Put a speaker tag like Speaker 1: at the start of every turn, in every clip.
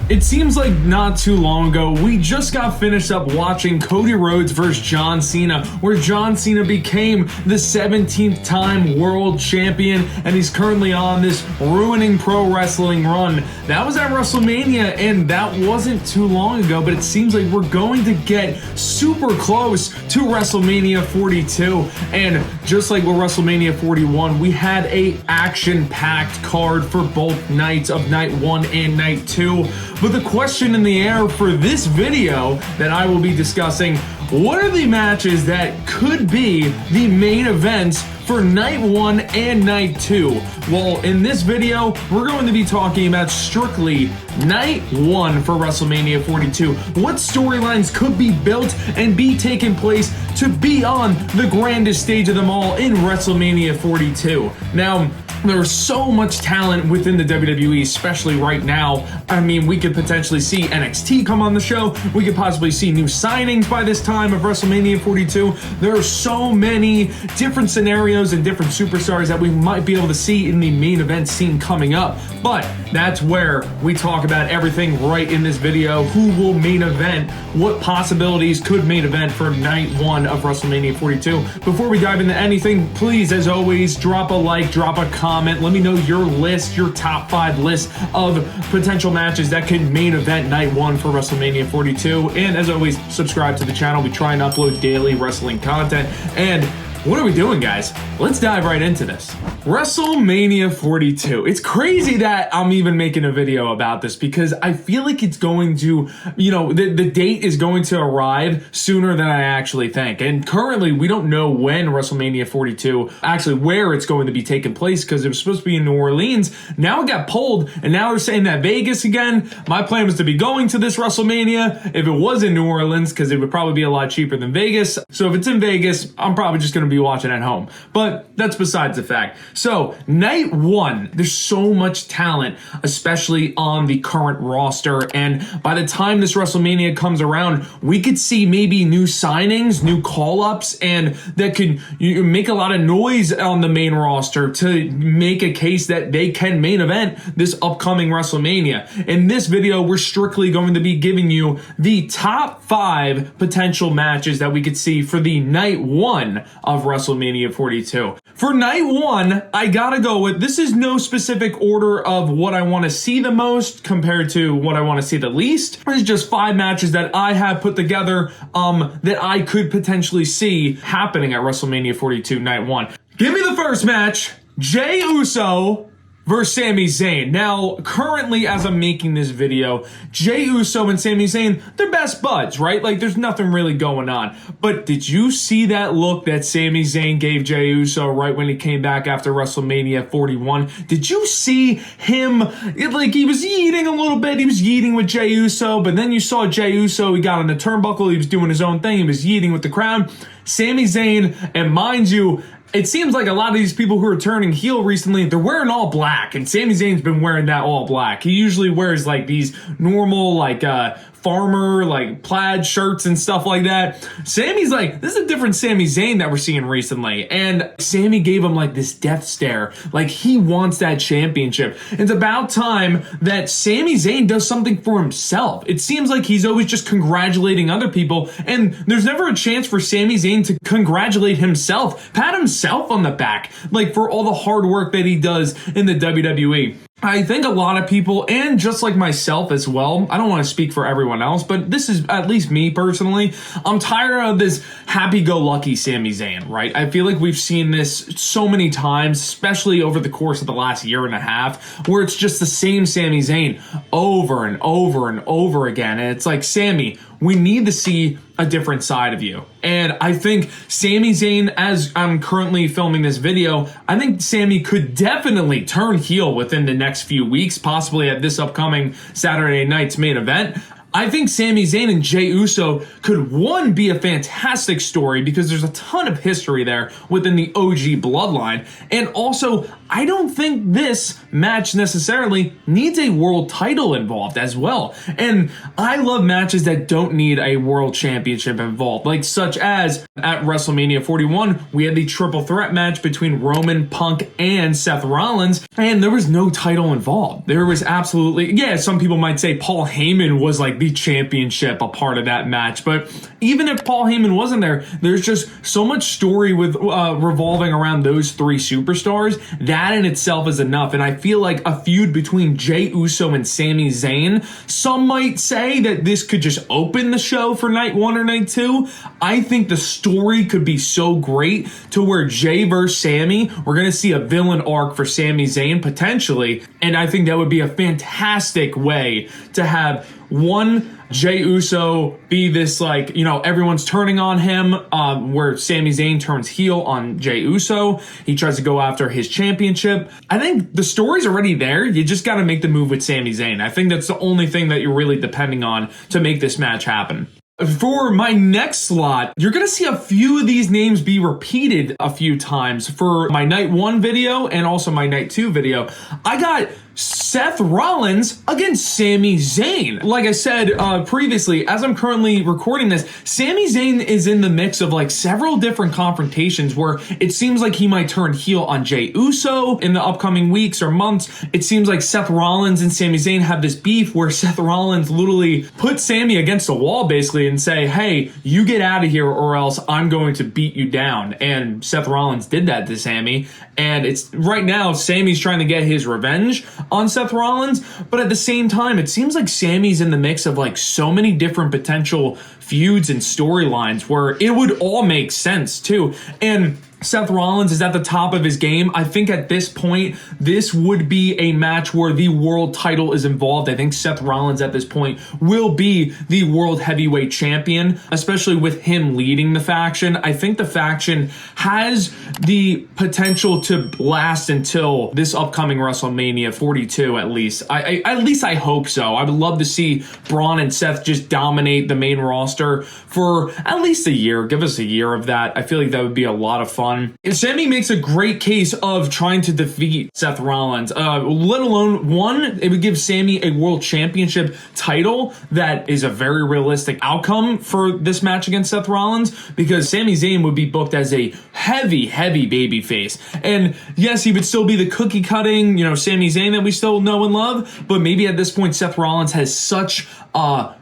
Speaker 1: It seems like not too long ago, we just got finished up watching Cody Rhodes versus John Cena, where John Cena became the 17th time world champion, and he's currently on this ruining pro wrestling run. That was at WrestleMania, and that wasn't too long ago, but it seems like we're going to get super close to WrestleMania 42, and just like with WrestleMania 41, we had a action-packed card for both nights of night 1 and night 2. But the question in the air for this video that I will be discussing, what are the matches that could be the main events for night 1 and night 2? Well, in this video, we're going to be talking about strictly night 1 for WrestleMania 42. What storylines could be built and be taking place to be on the grandest stage of them all in WrestleMania 42. Now, there's so much talent within the WWE, especially right now. I mean, we could potentially see NXT come on the show. We could possibly see new signings by this time of WrestleMania 42. There are so many different scenarios and different superstars that we might be able to see in the main event scene coming up. But that's where we talk about everything right in this video. Who will main event? What possibilities could main event for night 1 of WrestleMania 42? Before we dive into anything, please, as always, drop a like, drop a comment. Let me know your list, your top 5 list of potential matches that could main event night 1 for WrestleMania 42. And as always, subscribe to the channel. We try and upload daily wrestling content. And what are we doing, guys? Let's dive right into this. WrestleMania 42. It's crazy that I'm even making a video about this because I feel like it's going to, the date is going to arrive sooner than I actually think. And currently, we don't know when WrestleMania 42, actually where it's going to be taking place, because it was supposed to be in New Orleans. Now it got pulled, and now they're saying that Vegas again. My plan was to be going to this WrestleMania if it was in New Orleans, because it would probably be a lot cheaper than Vegas. So if it's in Vegas, I'm probably just going to be watching at home. But that's besides the fact. So night 1, there's so much talent, especially on the current roster. And by the time this WrestleMania comes around, we could see maybe new signings, new call-ups, and that could make a lot of noise on the main roster to make a case that they can main event this upcoming WrestleMania. In this video, we're strictly going to be giving you the top 5 potential matches that we could see for the night 1 of WrestleMania 42. For night 1, I gotta go with, this is no specific order of what I want to see the most compared to what I want to see the least. It's just 5 matches that I have put together that I could potentially see happening at WrestleMania 42 night 1. Give me the first match, Jey Uso versus Sami Zayn. Now, currently, as I'm making this video, Jey Uso and Sami Zayn, they're best buds, right? Like, there's nothing really going on. But did you see that look that Sami Zayn gave Jey Uso right when he came back after WrestleMania 41? Did you see him, like, he was yeeting a little bit. He was yeeting with Jey Uso, but then you saw Jey Uso, he got on the turnbuckle, he was doing his own thing, he was yeeting with the crowd. Sami Zayn, and mind you, it seems like a lot of these people who are turning heel recently, they're wearing all black, and Sami Zayn's been wearing that all black. He usually wears like these normal like farmer like plaid shirts and stuff like that. Sami's like, this is a different Sami Zayn that we're seeing recently, and Sami gave him like this death stare, like he wants that championship. It's about time that Sami Zayn does something for himself. It seems like he's always just congratulating other people, and there's never a chance for Sami Zayn to congratulate himself, pat himself on the back, like for all the hard work that he does in the WWE. I think a lot of people, and just like myself as well, I don't want to speak for everyone else, but this is at least me personally, I'm tired of this happy-go-lucky Sami Zayn, right? I feel like we've seen this so many times, especially over the course of the last year and a half, where it's just the same Sami Zayn over and over and over again. And it's like, Sami, we need to see a different side of you. And I think Sami Zayn, as I'm currently filming this video, I think Sami could definitely turn heel within the next few weeks, possibly at this upcoming Saturday night's main event. I think Sami Zayn and Jey Uso could, one, be a fantastic story because there's a ton of history there within the OG bloodline. And also, I don't think this match necessarily needs a world title involved as well. And I love matches that don't need a world championship involved, like such as at WrestleMania 41, we had the triple threat match between Roman, Punk, and Seth Rollins, and there was no title involved. There was absolutely, yeah, some people might say Paul Heyman was like the championship, a part of that match, but even if Paul Heyman wasn't there, there's just so much story with revolving around those three superstars. That in itself is enough, and I feel like a feud between Jey Uso and Sami Zayn, some might say that this could just open the show for night 1 or night 2. I think the story could be so great to where Jey versus Sami, we're going to see a villain arc for Sami Zayn potentially, and I think that would be a fantastic way to have one, Jey Uso be this, like, you know, everyone's turning on him, where Sami Zayn turns heel on Jey Uso. He tries to go after his championship. I think the story's already there. You just got to make the move with Sami Zayn. I think that's the only thing that you're really depending on to make this match happen. For my next slot, you're going to see a few of these names be repeated a few times for my night 1 video and also my night 2 video. I got Seth Rollins against Sami Zayn. Like I said previously, as I'm currently recording this, Sami Zayn is in the mix of like several different confrontations where it seems like he might turn heel on Jey Uso in the upcoming weeks or months. It seems like Seth Rollins and Sami Zayn have this beef where Seth Rollins literally puts Sami against a wall basically and say, hey, you get out of here or else I'm going to beat you down. And Seth Rollins did that to Sami. And it's right now, Sami's trying to get his revenge on Seth Rollins, but at the same time, it seems like Sami's in the mix of like so many different potential feuds and storylines where it would all make sense too. And Seth Rollins is at the top of his game. I think at this point, this would be a match where the world title is involved. I think Seth Rollins at this point will be the world heavyweight champion, especially with him leading the faction. I think the faction has the potential to last until this upcoming WrestleMania 42 at least. At least I hope so. I would love to see Braun and Seth just dominate the main roster for at least a year. Give us a year of that. I feel like that would be a lot of fun. Sami makes a great case of trying to defeat Seth Rollins, let alone, one, it would give Sami a world championship title. That is a very realistic outcome for this match against Seth Rollins because Sami Zayn would be booked as a heavy babyface. And yes, he would still be the cookie cutting, Sami Zayn that we still know and love, but maybe at this point Seth Rollins has such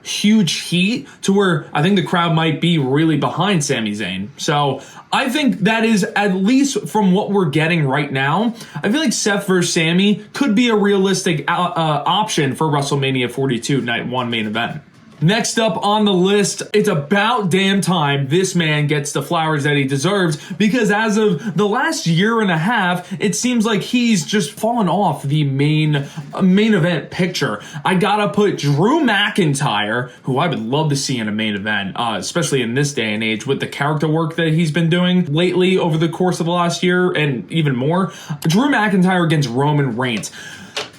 Speaker 1: huge heat to where I think the crowd might be really behind Sami Zayn. So I think that is, at least from what we're getting right now, I feel like Seth versus Sami could be a realistic option for WrestleMania 42 Night 1 main event. Next up on the list, it's about damn time this man gets the flowers that he deserves, because as of the last year and a half, it seems like he's just fallen off the main event picture. I gotta put Drew McIntyre, who I would love to see in a main event, especially in this day and age with the character work that he's been doing lately over the course of the last year and even more. Drew McIntyre against Roman Reigns.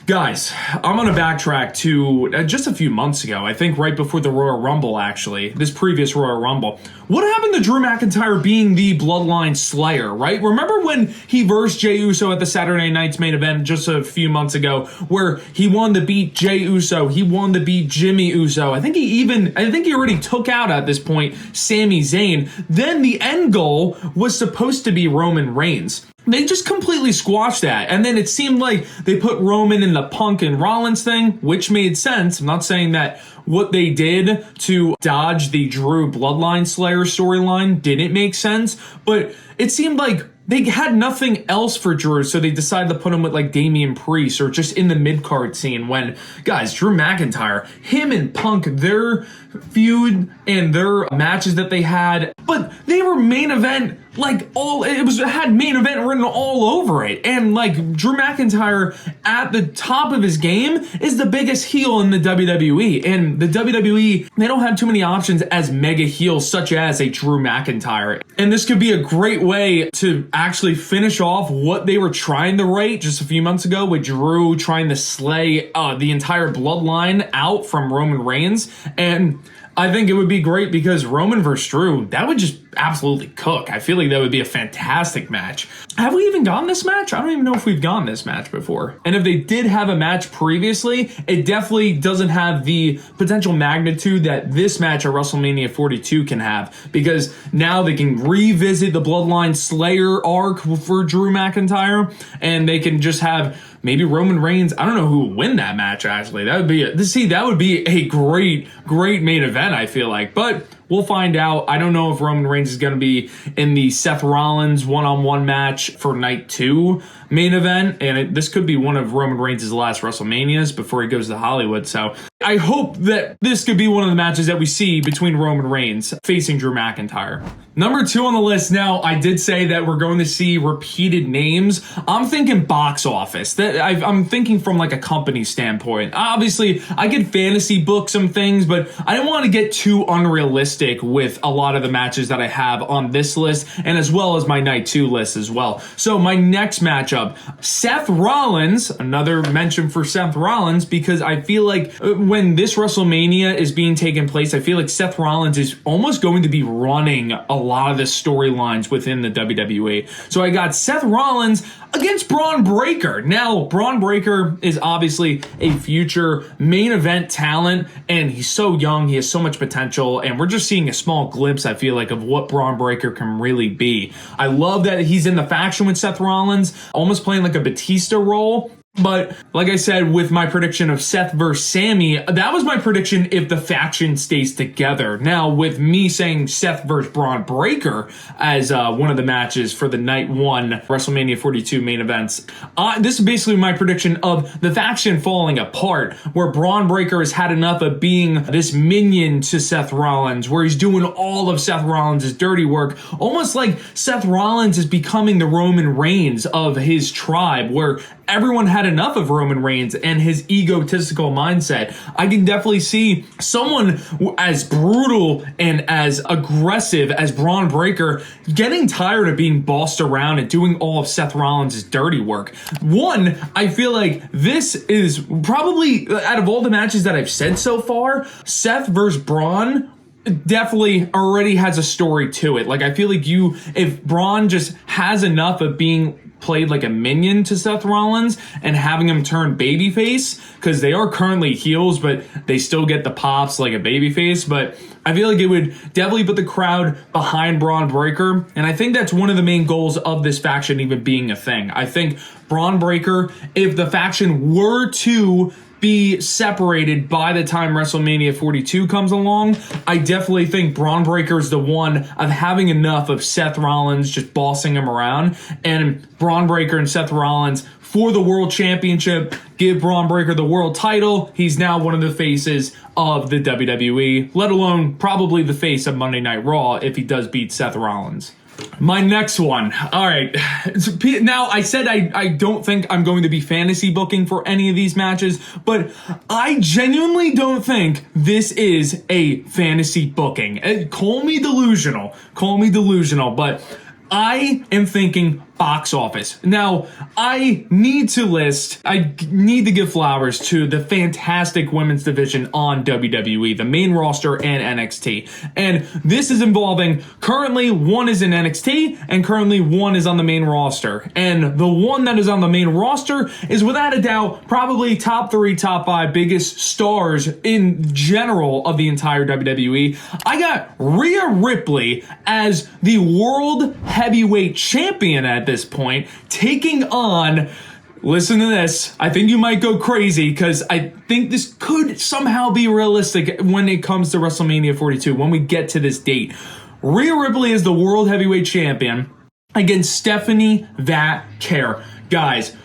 Speaker 1: Guys, I'm going to backtrack to just a few months ago. I think right before the Royal Rumble, actually. This previous Royal Rumble. What happened to Drew McIntyre being the Bloodline Slayer, right? Remember when he versed Jey Uso at the Saturday Night's main event just a few months ago, where he won to beat Jey Uso, he won to beat Jimmy Uso. I think he already took out at this point Sami Zayn. Then the end goal was supposed to be Roman Reigns. They just completely squashed that. And then it seemed like they put Roman in the Punk and Rollins thing, which made sense. I'm not saying that what they did to dodge the Drew Bloodline Slayer storyline didn't make sense, but it seemed like they had nothing else for Drew, so they decided to put him with like Damian Priest or just in the mid-card scene when, guys, Drew McIntyre, him and Punk, their feud and their matches that they had, but they were main event like it had main event written all over it. And like Drew McIntyre at the top of his game is the biggest heel in the WWE. And the WWE, they don't have too many options as mega heels such as a Drew McIntyre. And this could be a great way to actually finish off what they were trying to write just a few months ago with Drew trying to slay the entire bloodline out from Roman Reigns. And I think it would be great because Roman versus Drew, that would just absolutely cook. I feel like that would be a fantastic match. Have we even gotten this match? I don't even know if we've gotten this match before. And if they did have a match previously, it definitely doesn't have the potential magnitude that this match at WrestleMania 42 can have, because now they can revisit the Bloodline Slayer arc for Drew McIntyre, and they can just have maybe Roman Reigns. I don't know who would win that match, actually. That would be a great main event, I feel like. But we'll find out. I don't know if Roman Reigns is going to be in the Seth Rollins one-on-one match for night 2 main event. And this could be one of Roman Reigns' last WrestleManias before he goes to Hollywood. So I hope that this could be one of the matches that we see between Roman Reigns facing Drew McIntyre. Number 2 on the list. Now, I did say that we're going to see repeated names. I'm thinking box office. I'm thinking from like a company standpoint. Obviously, I could fantasy book some things, but I don't want to get too unrealistic with a lot of the matches that I have on this list, and as well as my night 2 list as well. So my next matchup, Seth Rollins, another mention for Seth Rollins, because I feel like when this WrestleMania is being taken place, I feel like Seth Rollins is almost going to be running a lot of the storylines within the WWE. So I got Seth Rollins against Braun Breaker. Now, Braun Breaker is obviously a future main event talent, and he's so young, he has so much potential, and we're just seeing a small glimpse, I feel like, of what Braun Breaker can really be. I love that he's in the faction with Seth Rollins, almost playing like a Batista role. But like I said, with my prediction of Seth versus Sammy, that was my prediction if the faction stays together. Now, with me saying Seth versus Braun Breaker as one of the matches for the night 1 WrestleMania 42 main events, this is basically my prediction of the faction falling apart, where Braun Breaker has had enough of being this minion to Seth Rollins, where he's doing all of Seth Rollins' dirty work, almost like Seth Rollins is becoming the Roman Reigns of his tribe, where everyone had enough of Roman Reigns and his egotistical mindset. I can definitely see someone as brutal and as aggressive as Braun Breaker getting tired of being bossed around and doing all of Seth Rollins' dirty work. One, I feel like this is probably, out of all the matches that I've said so far, Seth versus Braun definitely already has a story to it. Like, I feel like if Braun just has enough of being played like a minion to Seth Rollins and having him turn babyface, because they are currently heels, but they still get the pops like a babyface. But I feel like it would definitely put the crowd behind Braun Breaker, and I think that's one of the main goals of this faction even being a thing. I think Braun Breaker, if the faction were to be separated by the time WrestleMania 42 comes along, I definitely think Braun Breaker is the one of having enough of Seth Rollins just bossing him around, and Braun Breaker and Seth Rollins for the World Championship, give Braun Breaker the world title. He's now one of the faces of the WWE, let alone probably the face of Monday Night Raw if he does beat Seth Rollins. My next one. All right. Now, I said I don't think I'm going to be fantasy booking for any of these matches, but I genuinely don't think this is a fantasy booking. Call me delusional, but I am thinking box office. Now, I need to give flowers to the fantastic women's division on WWE, the main roster and NXT. And this is involving, currently one is in NXT and currently one is on the main roster. And the one that is on the main roster is without a doubt probably top 3, top 5 biggest stars in general of the entire WWE. I got Rhea Ripley as the world heavyweight champion at this point, taking on, listen to this, I think you might go crazy because I think this could somehow be realistic when it comes to WrestleMania 42, when we get to this date. Rhea Ripley is the world heavyweight champion against Stephanie Vaquer. Guys,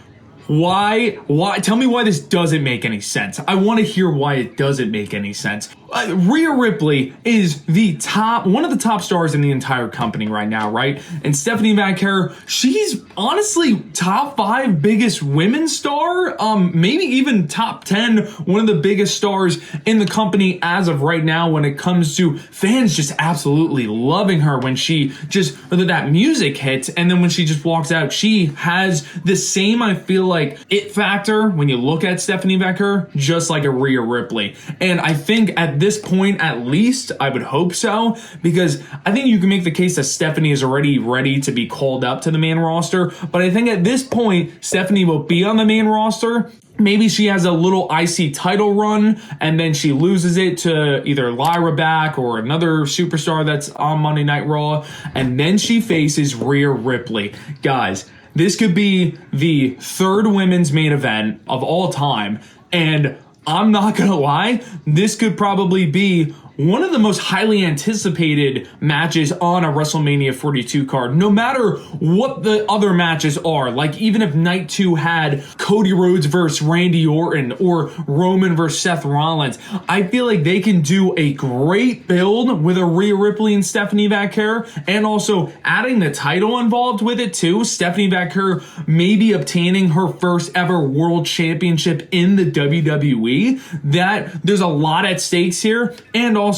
Speaker 1: Why? Tell me why this doesn't make any sense. I want to hear why it doesn't make any sense. Rhea Ripley is one of the top stars in the entire company right now, right? And Stephanie McHare, she's honestly top 5 biggest women's star, maybe even top 10, one of the biggest stars in the company as of right now when it comes to fans just absolutely loving her when that music hits, and then when she just walks out, she has the same, I feel like, it factor when you look at Stephanie McHare, just like a Rhea Ripley. And I think at this point, at least, I would hope so, because I think you can make the case that Stephanie is already ready to be called up to the main roster, but I think at this point, Stephanie will be on the main roster. Maybe she has a little IC title run, and then she loses it to either Lyra back or another superstar that's on Monday Night Raw, and then she faces Rhea Ripley. Guys, this could be the 3rd women's main event of all time, and I'm not gonna lie, this could probably be one of the most highly anticipated matches on a WrestleMania 42 card, no matter what the other matches are. Like, even if Night 2 had Cody Rhodes versus Randy Orton or Roman versus Seth Rollins, I feel like they can do a great build with a Rhea Ripley and Stephanie McHare, and also adding the title involved with it too. Stephanie McHare maybe obtaining her first ever world championship in the WWE. That there's a lot at stakes here, and also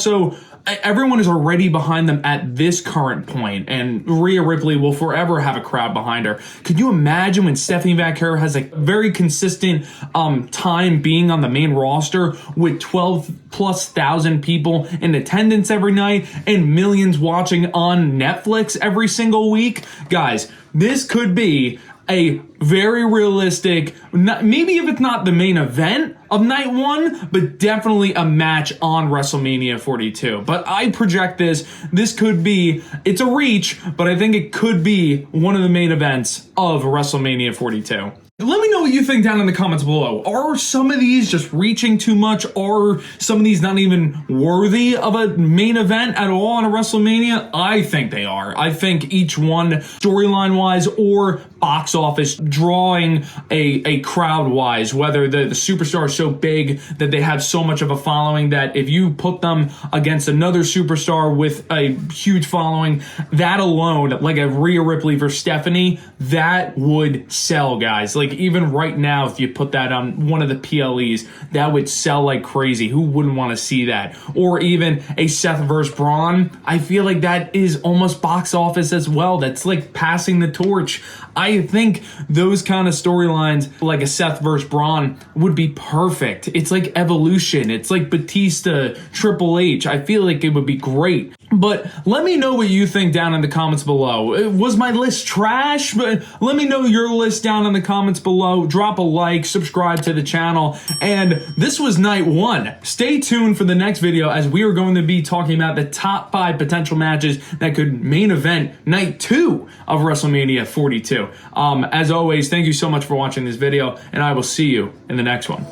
Speaker 1: everyone is already behind them at this current point, and Rhea Ripley will forever have a crowd behind her. Could you imagine when Stephanie McHare has a very consistent time being on the main roster with 12,000+ people in attendance every night and millions watching on Netflix every single week? Guys, this could be a very realistic, maybe if it's not the main event of night 1, but definitely a match on WrestleMania 42. But I project this could be, it's a reach, but I think it could be one of the main events of WrestleMania 42. Let me know what you think down in the comments below. Are some of these just reaching too much? Are some of these not even worthy of a main event at all on a WrestleMania? I think they are. I think each one, storyline-wise or box office drawing a crowd-wise, whether the superstar is so big that they have so much of a following that if you put them against another superstar with a huge following, that alone, like a Rhea Ripley versus Stephanie, that would sell, guys. Like, even right now, if you put that on one of the PLEs, that would sell like crazy. Who wouldn't want to see that? Or even a Seth versus Braun. I feel like that is almost box office as well. That's like passing the torch. I think those kind of storylines, like a Seth versus Braun, would be perfect. It's like Evolution. It's like Batista, Triple H. I feel like it would be great. But let me know what you think down in the comments below. Was my list trash? But let me know your list down in the comments below. Drop a like, subscribe to the channel. And this was night 1. Stay tuned for the next video, as we are going to be talking about the top 5 potential matches that could main event night 2 of WrestleMania 42. As always, thank you so much for watching this video, and I will see you in the next one.